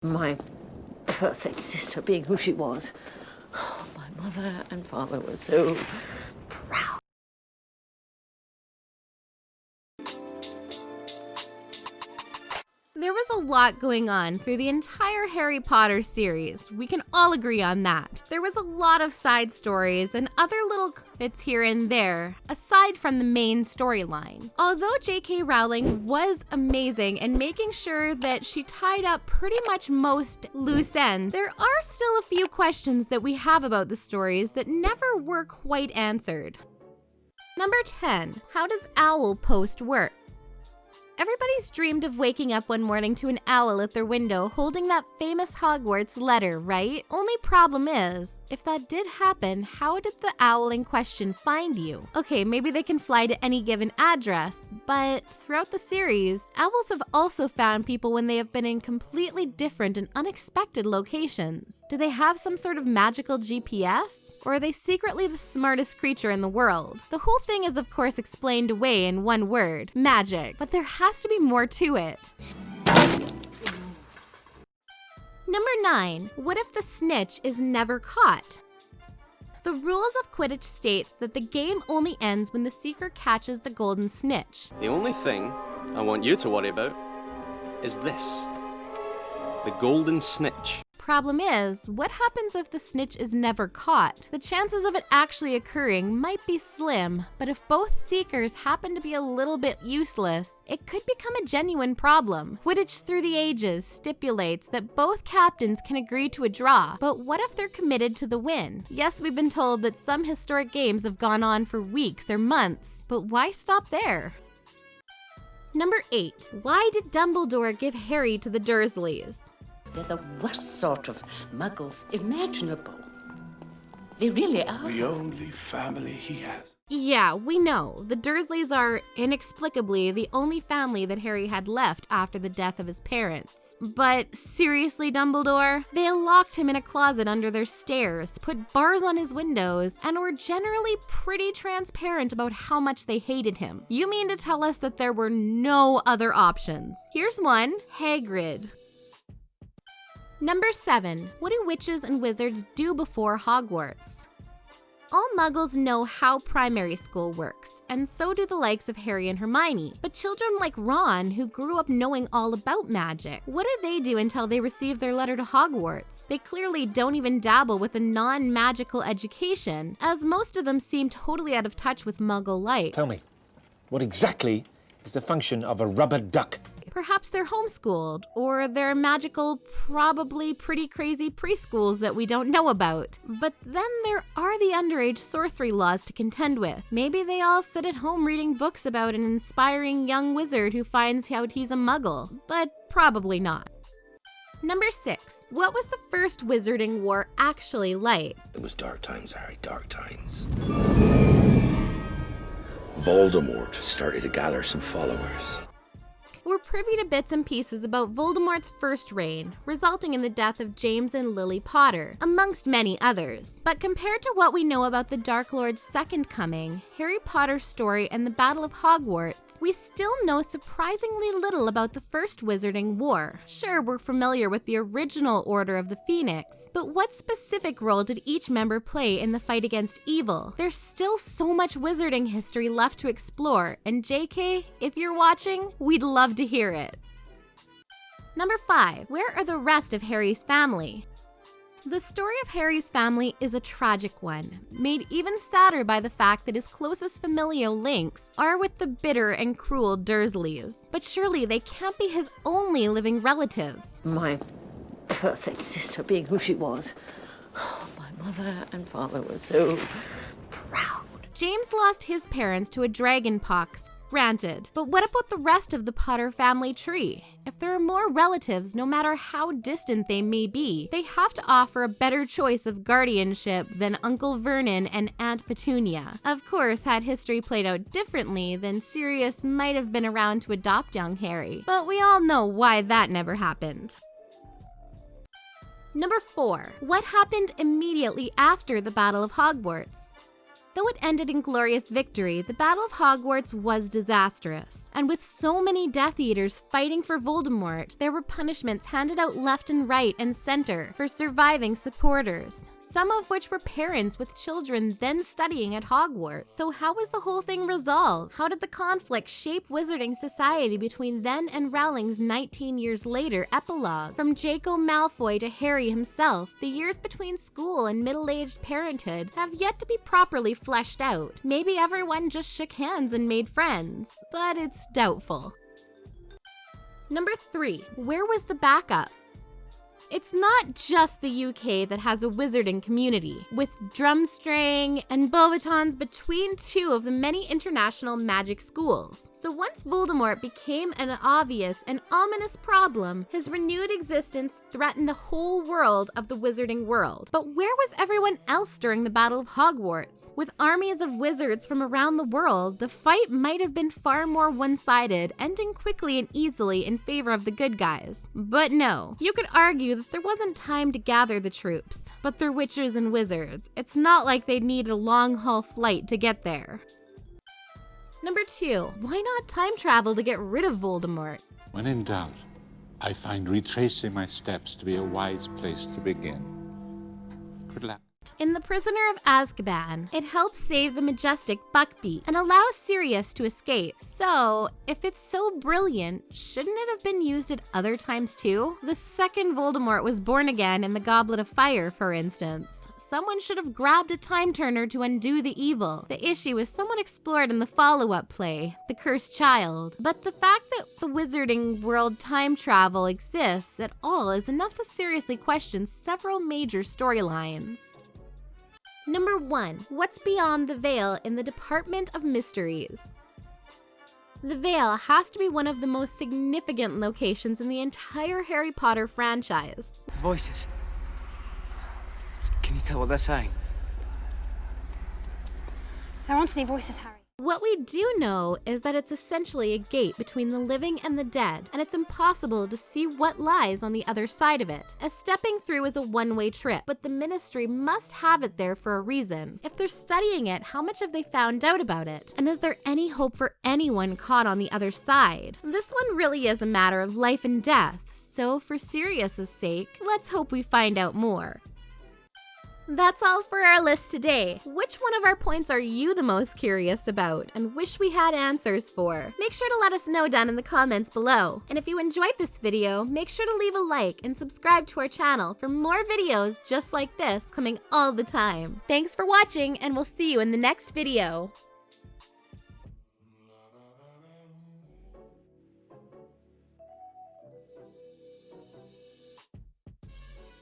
My perfect sister being who she was. My mother and father were so proud. There was a lot going on through the entire Harry Potter series. We can all agree on that. There was a lot of side stories and other little bits here and there, aside from the main storyline. Although J.K. Rowling was amazing in making sure that she tied up pretty much most loose ends, there are still a few questions that we have about the stories that never were quite answered. Number 10. How does owl post work? Everybody's dreamed of waking up one morning to an owl at their window holding that famous Hogwarts letter, right? Only problem is, if that did happen, how did the owl in question find you? Okay, maybe they can fly to any given address, but throughout the series, owls have also found people when they have been in completely different and unexpected locations. Do they have some sort of magical GPS? Or are they secretly the smartest creature in the world? The whole thing is of course explained away in one word, magic, but there has to be more to it. Number 9. What if the snitch is never caught? The rules of Quidditch state that the game only ends when the seeker catches the golden snitch. The only thing I want you to worry about is this. The golden snitch. Problem is, what happens if the snitch is never caught? The chances of it actually occurring might be slim, but if both seekers happen to be a little bit useless, it could become a genuine problem. Quidditch through the ages stipulates that both captains can agree to a draw, but what if they're committed to the win? Yes, we've been told that some historic games have gone on for weeks or months, but why stop there? Number 8. Why did Dumbledore give Harry to the Dursleys? They're the worst sort of muggles imaginable. They really are. The only family he has. Yeah, we know. The Dursleys are, inexplicably, the only family that Harry had left after the death of his parents. But seriously, Dumbledore? They locked him in a closet under their stairs, put bars on his windows, and were generally pretty transparent about how much they hated him. You mean to tell us that there were no other options? Here's one. Hagrid. Number 7. What do witches and wizards do before Hogwarts? All muggles know how primary school works, and so do the likes of Harry and Hermione. But children like Ron, who grew up knowing all about magic, what do they do until they receive their letter to Hogwarts? They clearly don't even dabble with a non-magical education, as most of them seem totally out of touch with muggle life. Tell me, what exactly is the function of a rubber duck? Perhaps they're homeschooled, or they're magical, probably pretty crazy preschools that we don't know about. But then there are the underage sorcery laws to contend with. Maybe they all sit at home reading books about an inspiring young wizard who finds out he's a muggle, but probably not. Number 6. What was the first Wizarding War actually like? It was dark times, Harry, dark times. Voldemort started to gather some followers. We're privy to bits and pieces about Voldemort's first reign, resulting in the death of James and Lily Potter, amongst many others. But compared to what we know about the Dark Lord's second coming, Harry Potter's story, and the Battle of Hogwarts, we still know surprisingly little about the First Wizarding War. Sure, we're familiar with the original Order of the Phoenix, but what specific role did each member play in the fight against evil? There's still so much wizarding history left to explore, and JK, if you're watching, we'd love to hear it. Number 5. Where are the rest of Harry's family? The story of Harry's family is a tragic one, made even sadder by the fact that his closest familial links are with the bitter and cruel Dursleys. But surely they can't be his only living relatives. My perfect sister being who she was. My mother and father were so proud. James lost his parents to a dragon pox, granted, but what about the rest of the Potter family tree? If there are more relatives, no matter how distant they may be, they have to offer a better choice of guardianship than Uncle Vernon and Aunt Petunia. Of course, had history played out differently, then Sirius might have been around to adopt young Harry, but we all know why that never happened. Number 4. What happened immediately after the Battle of Hogwarts? Though it ended in glorious victory, the Battle of Hogwarts was disastrous. And with so many Death Eaters fighting for Voldemort, there were punishments handed out left and right and center for surviving supporters, some of which were parents with children then studying at Hogwarts. So how was the whole thing resolved? How did the conflict shape wizarding society between then and Rowling's 19 years later epilogue? From Draco Malfoy to Harry himself, the years between school and middle-aged parenthood have yet to be properly fleshed out. Maybe everyone just shook hands and made friends, but it's doubtful. Number 3, where was the backup? It's not just the UK that has a wizarding community, with Drumstring and Beauxbatons between two of the many international magic schools. So once Voldemort became an obvious and ominous problem, his renewed existence threatened the whole world of the wizarding world. But where was everyone else during the Battle of Hogwarts? With armies of wizards from around the world, the fight might have been far more one-sided, ending quickly and easily in favor of the good guys. But no, you could argue that there wasn't time to gather the troops, but they're witches and wizards. It's not like they'd need a long-haul flight to get there. Number 2, why not time travel to get rid of Voldemort? When in doubt, I find retracing my steps to be a wise place to begin. Good luck. In The Prisoner of Azkaban, it helps save the majestic Buckbeak and allows Sirius to escape. So, if it's so brilliant, shouldn't it have been used at other times too? The second Voldemort was born again in the Goblet of Fire, for instance. Someone should have grabbed a time turner to undo the evil. The issue is somewhat explored in the follow-up play, The Cursed Child. But the fact that the wizarding world time travel exists at all is enough to seriously question several major storylines. Number 1, what's beyond the veil in the Department of Mysteries? The Veil has to be one of the most significant locations in the entire Harry Potter franchise. The voices. Can you tell what they're saying? There aren't any voices, Harry. What we do know is that it's essentially a gate between the living and the dead, and it's impossible to see what lies on the other side of it, as stepping through is a one-way trip, but the Ministry must have it there for a reason. If they're studying it, how much have they found out about it? And is there any hope for anyone caught on the other side? This one really is a matter of life and death, so for Sirius's sake, let's hope we find out more. That's all for our list today. Which one of our points are you the most curious about and wish we had answers for? Make sure to let us know down in the comments below. And if you enjoyed this video, make sure to leave a like and subscribe to our channel for more videos just like this coming all the time. Thanks for watching, and we'll see you in the next video.